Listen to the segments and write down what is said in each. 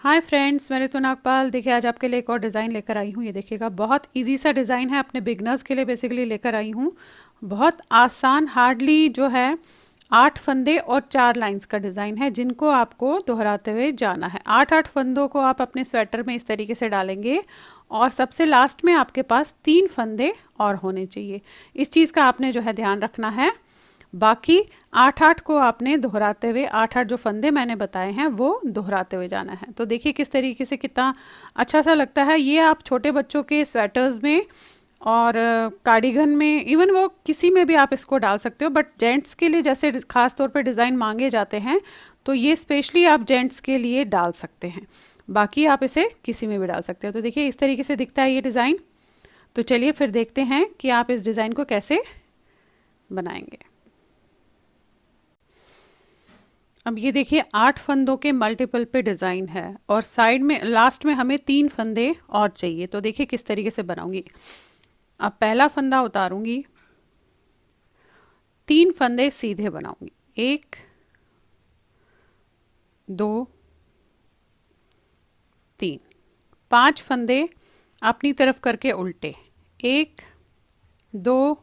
Hi friends, मैं ऋतु नागपाल। देखिए आज आपके लिए एक और डिज़ाइन लेकर आई हूँ। ये देखिएगा, बहुत इजी सा डिज़ाइन है, अपने बिगनर्स के लिए बेसिकली लेकर आई हूँ। बहुत आसान, हार्डली जो है 8 फंदे और 4 लाइंस का डिज़ाइन है, जिनको आपको दोहराते हुए जाना है। 8-8 फंदों को आप अपने स्वेटर में इस तरीके से डालेंगे और सबसे लास्ट में आपके पास 3 फंदे और होने चाहिए। इस चीज़ का आपने जो है ध्यान रखना है। बाकी 8-8 को आपने दोहराते हुए, 8-8 जो फंदे मैंने बताए हैं वो दोहराते हुए जाना है। तो देखिए किस तरीके से कितना अच्छा सा लगता है। ये आप छोटे बच्चों के स्वेटर्स में और कार्डिगन में, इवन वो किसी में भी आप इसको डाल सकते हो। बट जेंट्स के लिए जैसे खास तौर पे डिज़ाइन मांगे जाते हैं, तो ये स्पेशली आप जेंट्स के लिए डाल सकते हैं। बाकी आप इसे किसी में भी डाल सकते हो। तो देखिए इस तरीके से दिखता है ये डिज़ाइन। तो चलिए फिर देखते हैं कि आप इस डिज़ाइन को कैसे बनाएंगे। अब ये देखिए 8 फंदों के मल्टीपल पे डिज़ाइन है और साइड में लास्ट में हमें 3 फंदे और चाहिए। तो देखिए किस तरीके से बनाऊंगी। अब पहला फंदा उतारूंगी, 3 फंदे सीधे बनाऊंगी। 1 2 3, 5 फंदे अपनी तरफ करके उल्टे। 1 2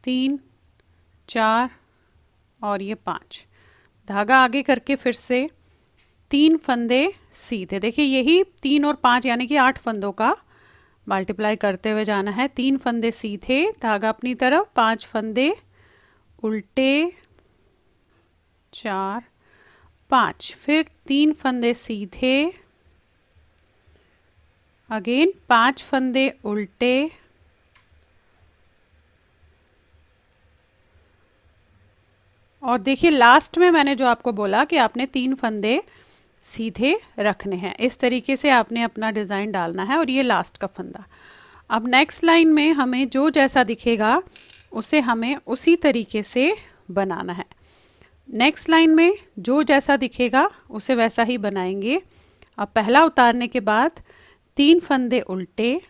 3 4 और ये 5। धागा आगे करके फिर से 3 फंदे सीधे। देखिए यही 3 और 5 यानी कि 8 फंदों का मल्टीप्लाई करते हुए जाना है। 3 फंदे सीधे, धागा अपनी तरफ, 5 फंदे उल्टे, 4 5, फिर 3 फंदे सीधे, अगेन 5 फंदे उल्टे, और देखिए लास्ट में मैंने जो आपको बोला कि आपने 3 फंदे सीधे रखने हैं। इस तरीके से आपने अपना डिज़ाइन डालना है और ये लास्ट का फंदा। अब नेक्स्ट लाइन में हमें जो जैसा दिखेगा उसे हमें उसी तरीके से बनाना है। नेक्स्ट लाइन में जो जैसा दिखेगा उसे वैसा ही बनाएंगे। अब पहला उतारने के बाद 3 फंदे उल्टे,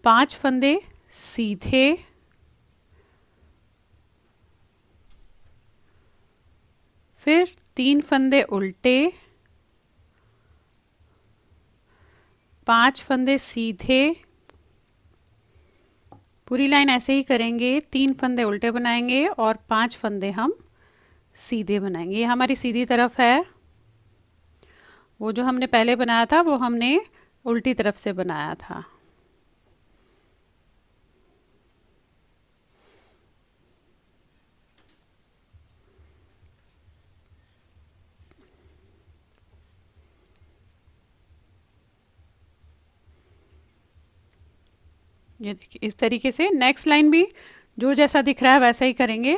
5 फंदे सीधे, फिर 3 फंदे उल्टे, 5 फंदे सीधे। पूरी लाइन ऐसे ही करेंगे। 3 फंदे उल्टे बनाएंगे और 5 फंदे हम सीधे बनाएंगे। ये हमारी सीधी तरफ है। वो जो हमने पहले बनाया था वो हमने उल्टी तरफ से बनाया था। ये देखिए इस तरीके से नेक्स्ट लाइन भी जो जैसा दिख रहा है वैसा ही करेंगे।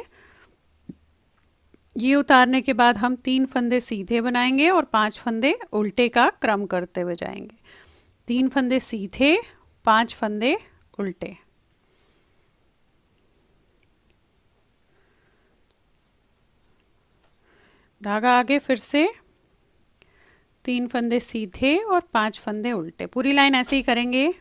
ये उतारने के बाद हम 3 फंदे सीधे बनाएंगे और 5 फंदे उल्टे का क्रम करते हुए जाएंगे। 3 फंदे सीधे, 5 फंदे उल्टे। धागा आगे फिर से 3 फंदे सीधे और 5 फंदे उल्टे। पूरी लाइन ऐसे ही करेंगे।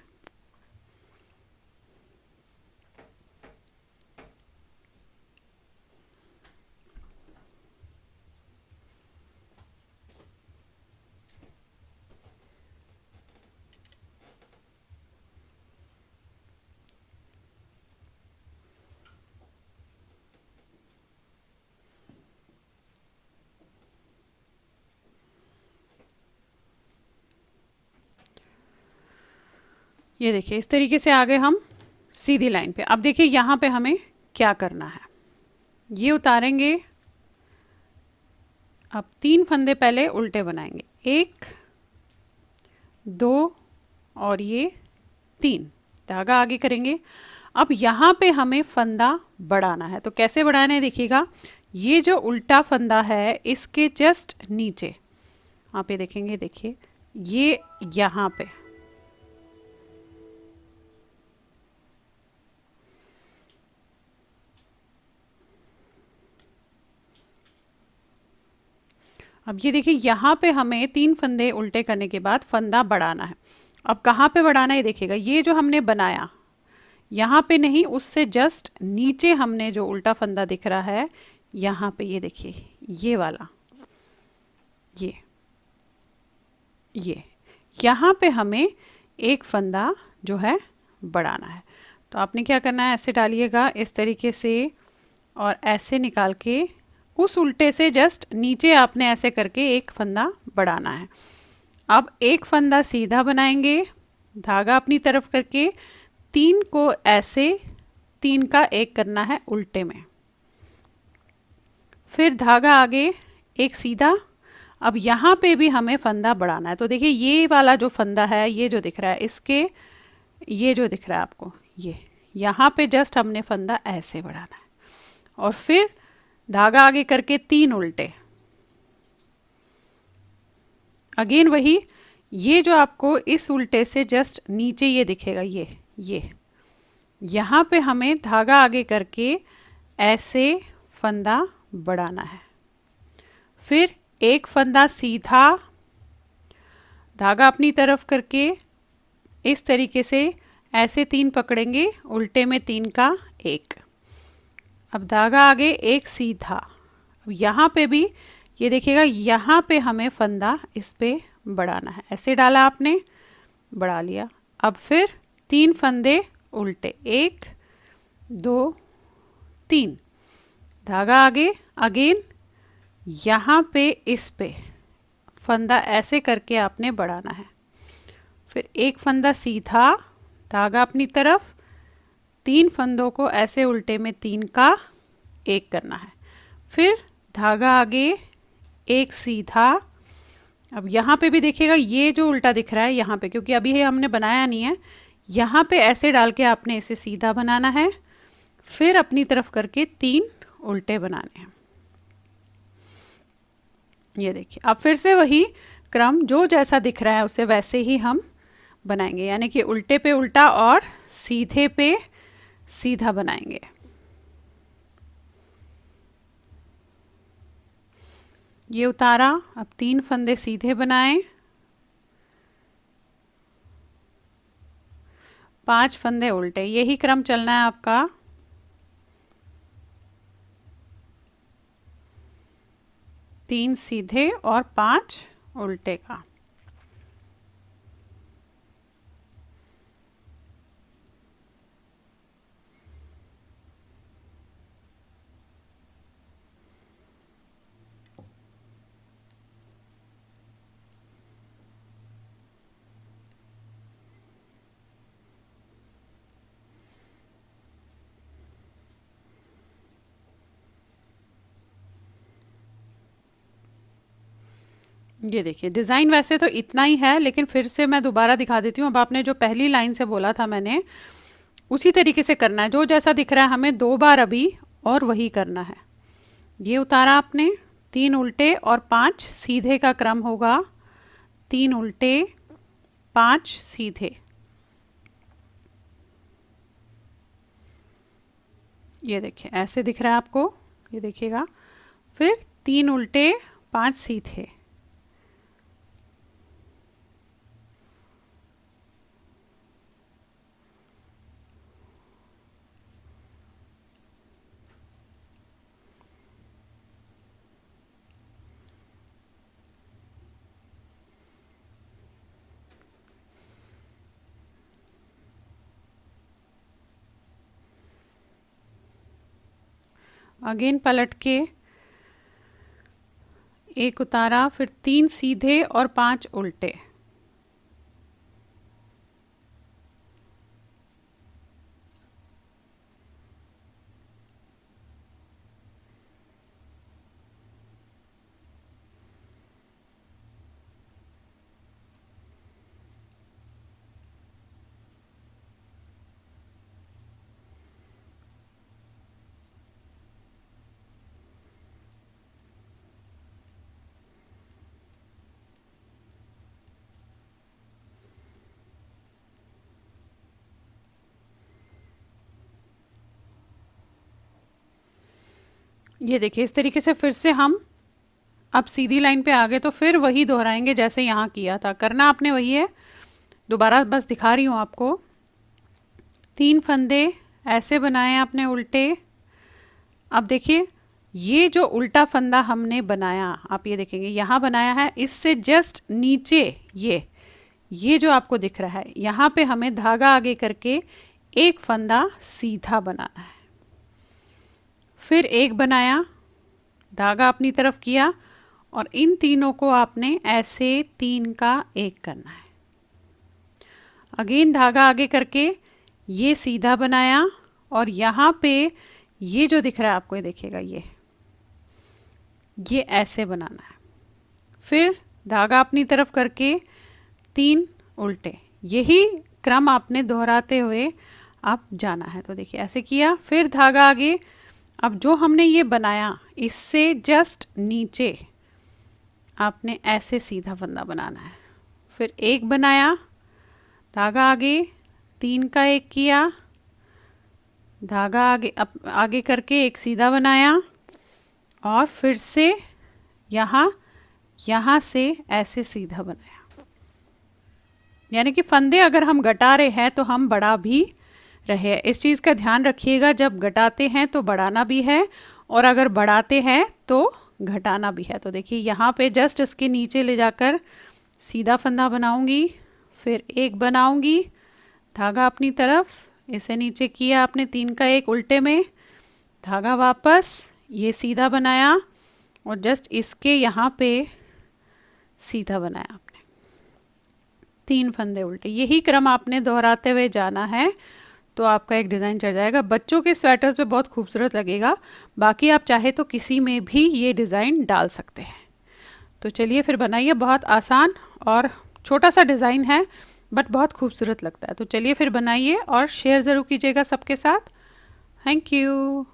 ये देखिए इस तरीके से आगे हम सीधी लाइन पे। अब देखिए यहाँ पे हमें क्या करना है। ये उतारेंगे। अब 3 फंदे पहले उल्टे बनाएंगे। 1 2 और ये 3। धागा आगे करेंगे। अब यहाँ पे हमें फंदा बढ़ाना है। तो कैसे बढ़ाना है देखिएगा। ये जो उल्टा फंदा है इसके जस्ट नीचे आप ये देखेंगे। देखिए ये यहाँ पे, अब ये देखिए यहाँ पे हमें 3 फंदे उल्टे करने के बाद फंदा बढ़ाना है। अब कहाँ पे बढ़ाना है देखिएगा। ये जो हमने बनाया यहाँ पे नहीं, उससे जस्ट नीचे हमने जो उल्टा फंदा दिख रहा है यहाँ पे, ये देखिए ये वाला, ये यहाँ पे हमें एक फंदा जो है बढ़ाना है। तो आपने क्या करना है, ऐसे डालिएगा इस तरीके से और ऐसे निकाल के उस उल्टे से जस्ट नीचे आपने ऐसे करके एक फंदा बढ़ाना है। अब एक फंदा सीधा बनाएंगे, धागा अपनी तरफ करके 3 को ऐसे 3 का एक करना है उल्टे में, फिर धागा आगे एक सीधा। अब यहाँ पे भी हमें फंदा बढ़ाना है। तो देखिए ये वाला जो फंदा है, ये जो दिख रहा है, इसके ये जो दिख रहा है आपको, ये यहाँ पे जस्ट हमने फंदा ऐसे बढ़ाना है और फिर धागा आगे करके 3 उल्टे। अगेन वही, ये जो आपको इस उल्टे से जस्ट नीचे ये दिखेगा, ये यहाँ पे हमें धागा आगे करके ऐसे फंदा बढ़ाना है, फिर एक फंदा सीधा, धागा अपनी तरफ करके इस तरीके से ऐसे 3 पकड़ेंगे, उल्टे में 3 का एक। अब धागा आगे एक सीधा। अब यहाँ पे भी ये देखिएगा, यहाँ पे हमें फंदा इस पे बढ़ाना है। ऐसे डाला आपने, बढ़ा लिया। अब फिर 3 फंदे उल्टे, 1 2 3, धागा आगे, अगेन यहाँ पे इस पे फंदा ऐसे करके आपने बढ़ाना है, फिर एक फंदा सीधा, धागा अपनी तरफ, 3 फंदों को ऐसे उल्टे में 3 का एक करना है, फिर धागा आगे एक सीधा। अब यहाँ पे भी देखिएगा ये जो उल्टा दिख रहा है यहाँ पे, क्योंकि अभी ये हमने बनाया नहीं है, यहाँ पे ऐसे डाल के आपने इसे सीधा बनाना है, फिर अपनी तरफ करके 3 उल्टे बनाने हैं। ये देखिए, अब फिर से वही क्रम, जो जैसा दिख रहा है उसे वैसे ही हम बनाएंगे, यानी कि उल्टे पे उल्टा और सीधे पे सीधा बनाएंगे। ये उतारा, अब 3 फंदे सीधे बनाएं, 5 फंदे उल्टे, यही क्रम चलना है आपका। तीन सीधे और 5 उल्टे का। ये देखिए, डिज़ाइन वैसे तो इतना ही है, लेकिन फिर से मैं दोबारा दिखा देती हूँ। अब आपने जो पहली लाइन से बोला था मैंने, उसी तरीके से करना है। जो जैसा दिख रहा है हमें 2 बार अभी और वही करना है। ये उतारा आपने, 3 उल्टे और 5 सीधे का क्रम होगा, 3 उल्टे 5 सीधे। ये देखिए ऐसे दिख रहा है आपको, ये देखिएगा, फिर 3 उल्टे 5 सीधे। अगेन पलट के एक उतारा, फिर 3 सीधे और 5 उल्टे। ये देखिए इस तरीके से फिर से हम अब सीधी लाइन पे आ गए, तो फिर वही दोहराएंगे जैसे यहाँ किया था। करना आपने वही है, दोबारा बस दिखा रही हूँ आपको। 3 फंदे ऐसे बनाए आपने उल्टे। अब देखिए ये जो उल्टा फंदा हमने बनाया, आप ये देखेंगे यहाँ बनाया है, इससे जस्ट नीचे ये जो आपको दिख रहा है, यहाँ पे हमें धागा आगे करके एक फंदा सीधा बनाना है। फिर एक बनाया, धागा अपनी तरफ किया और इन तीनों को आपने ऐसे 3 का 1 करना है। अगेन धागा आगे करके ये सीधा बनाया और यहाँ पे ये जो दिख रहा है आपको, ये देखिएगा ये ऐसे बनाना है। फिर धागा अपनी तरफ करके 3 उल्टे, यही क्रम आपने दोहराते हुए आप जाना है। तो देखिए ऐसे किया, फिर धागा आगे। अब जो हमने ये बनाया इससे जस्ट नीचे आपने ऐसे सीधा फंदा बनाना है। फिर एक बनाया, धागा आगे, 3 का 1 किया, धागा आगे करके एक सीधा बनाया और फिर से यहाँ से ऐसे सीधा बनाया। यानी कि फंदे अगर हम घटा रहे हैं तो हम बढ़ा भी रहे हैं। इस चीज़ का ध्यान रखिएगा, जब घटाते हैं तो बढ़ाना भी है और अगर बढ़ाते हैं तो घटाना भी है। तो देखिए यहाँ पे जस्ट इसके नीचे ले जाकर सीधा फंदा बनाऊंगी, फिर एक बनाऊंगी, धागा अपनी तरफ, इसे नीचे किया आपने 3 का 1 उल्टे में, धागा वापस, ये सीधा बनाया और जस्ट इसके यहाँ पे सीधा बनाया आपने, 3 फंदे उल्टे। यही क्रम आपने दोहराते हुए जाना है तो आपका एक डिज़ाइन चढ़ जाएगा। बच्चों के स्वेटर्स पे बहुत खूबसूरत लगेगा। बाकी आप चाहे तो किसी में भी ये डिज़ाइन डाल सकते हैं। तो चलिए फिर बनाइए, बहुत आसान और छोटा सा डिज़ाइन है बट बहुत खूबसूरत लगता है। तो चलिए फिर बनाइए और शेयर ज़रूर कीजिएगा सबके साथ। Thank you.